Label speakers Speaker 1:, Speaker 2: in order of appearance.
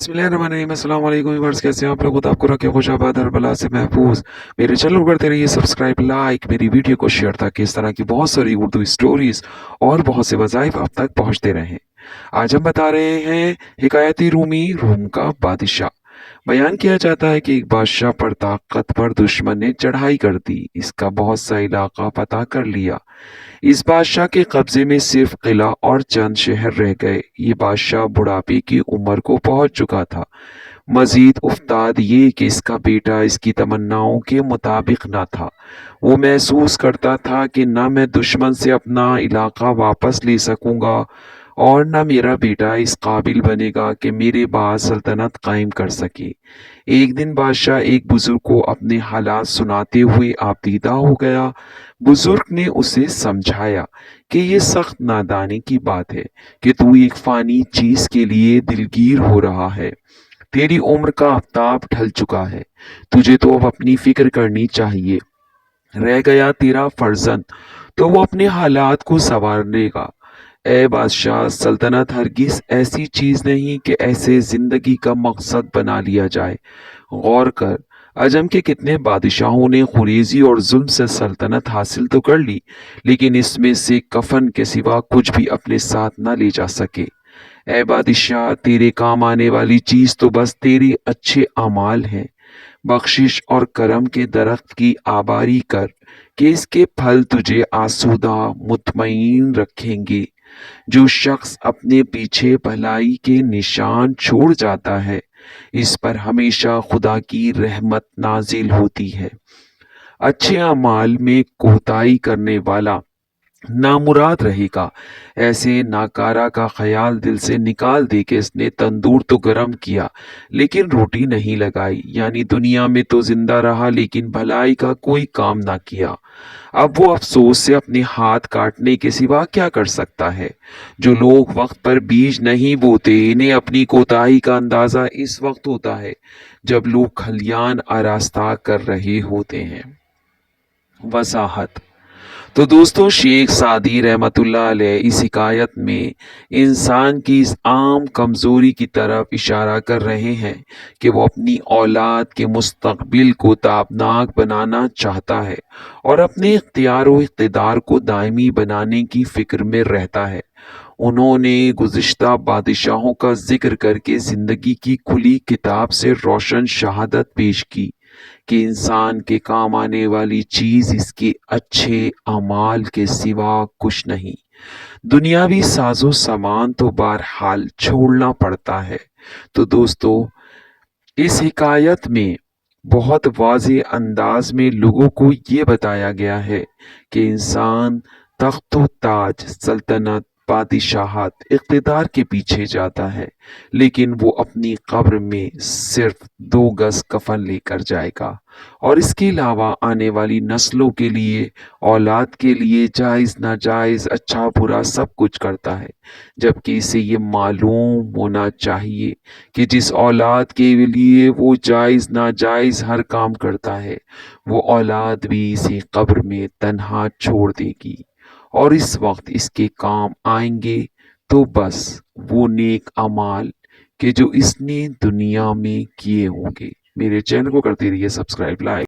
Speaker 1: बिस्मिल्लाहिर्रहमानिर्रहीम। अस्सलाम वालेकुम व्यूअर्स, कैसे हैं आप लोग? खुदा आपको रखे खुश आबाद हर बला से महफूज। मेरे चैनल को करते रहिए सब्सक्राइब, लाइक, मेरी वीडियो को शेयर, ताकि इस तरह की बहुत सारी उर्दू स्टोरीज और बहुत से वज़ाइफ आप तक पहुंचते रहें। आज हम बता रहे हैं हिकायती रूमी रूम का बादशाह। बयान किया जाता है कि एक बादशाह पर ताकतवर दुश्मन ने चढ़ाई कर दी, इसका बहुत सा इलाका फतह कर लिया। इस बादशाह के कब्जे में सिर्फ किला और चंद शहर रह गए। ये बादशाह बुढ़ापे की उम्र को पहुंच चुका था। मजीद उफ्ताद ये कि इसका बेटा इसकी तमन्नाओं के मुताबिक न था। वो महसूस करता था कि न मैं दुश्मन से अपना इलाका वापस ले सकूंगा और न मेरा बेटा इस काबिल बनेगा कि मेरे बाद सल्तनत कायम कर सके। एक दिन बादशाह एक बुजुर्ग को अपने हालात सुनाते हुए आपदीदा हो गया। बुजुर्ग ने उसे समझाया कि ये सख्त नादानी की बात है कि तू एक फानी चीज के लिए दिलगीर हो रहा है। तेरी उम्र का आफ्ताब ढल चुका है, तुझे तो अब अपनी फिक्र करनी चाहिए। रह गया तेरा फर्जंद, तो वो अपने हालात को संवारेगा। ए बादशाह, सल्तनत हरगिज ऐसी चीज नहीं कि ऐसे जिंदगी का मकसद बना लिया जाए। गौर कर, अजम के कितने बादशाहों ने खुरेजी और जुल्म से सल्तनत हासिल तो कर ली, लेकिन इसमें से कफन के सिवा कुछ भी अपने साथ न ले जा सके। ए बादशाह, तेरे काम आने वाली चीज तो बस तेरे अच्छे अमाल हैं। बख्शिश और करम के दरख्त की आबारी कर कि इसके फल तुझे आसूदा मुतमईन रखेंगे। जो शख्स अपने पीछे भलाई के निशान छोड़ जाता है, इस पर हमेशा खुदा की रहमत नाजिल होती है। अच्छे अमाल में कोताही करने वाला नामुराद रहेगा। ऐसे नाकारा का ख्याल दिल से निकाल दे कि इसने तंदूर तो गरम किया लेकिन रोटी नहीं लगाई, यानी दुनिया में तो जिंदा रहा लेकिन भलाई का कोई काम ना किया। अब वो अफसोस से अपने हाथ काटने के सिवा क्या कर सकता है। जो लोग वक्त पर बीज नहीं बोते, इन्हें अपनी कोताही का अंदाजा इस वक्त होता है जब लोग खलियान आरास्ता कर रहे होते हैं। वसाहत। तो दोस्तों, शेख सादी रहमतुल्लाह अलैह इस हिकायत में इंसान की इस आम कमजोरी की तरफ इशारा कर रहे हैं कि वो अपनी औलाद के मुस्तकबिल को ताबनाक बनाना चाहता है और अपने इख्तियार व इक़्तिदार को दायमी बनाने की फिक्र में रहता है। उन्होंने गुज़िश्ता बादशाहों का जिक्र करके जिंदगी की खुली किताब से रोशन शहादत पेश की कि इंसान के काम आने वाली चीज इसके अच्छे अमाल के सिवा कुछ नहीं। दुनियावी साजो सामान तो बहरहाल छोड़ना पड़ता है। तो दोस्तों, इस हिकायत में बहुत वाज़ेह अंदाज में लोगों को ये बताया गया है कि इंसान तख्त व ताज, सल्तनत, बादशाहत, इक़्तिदार के पीछे जाता है, लेकिन वो अपनी कब्र में सिर्फ 2 गज कफन लेकर जाएगा और इसके अलावा आने वाली नस्लों के लिए, औलाद के लिए जायज़ नाजायज़, अच्छा बुरा सब कुछ करता है। जबकि इसे ये मालूम होना चाहिए कि जिस औलाद के लिए वो जायज़ नाजायज़ हर काम करता है, वो औलाद भी इसे कब्र में तन्हा छोड़ देगी और इस वक्त इसके काम आएंगे तो बस वो नेक अमाल कि जो इसने दुनिया में किए होंगे। मेरे चैनल को करते रहिए सब्सक्राइब, लाइक।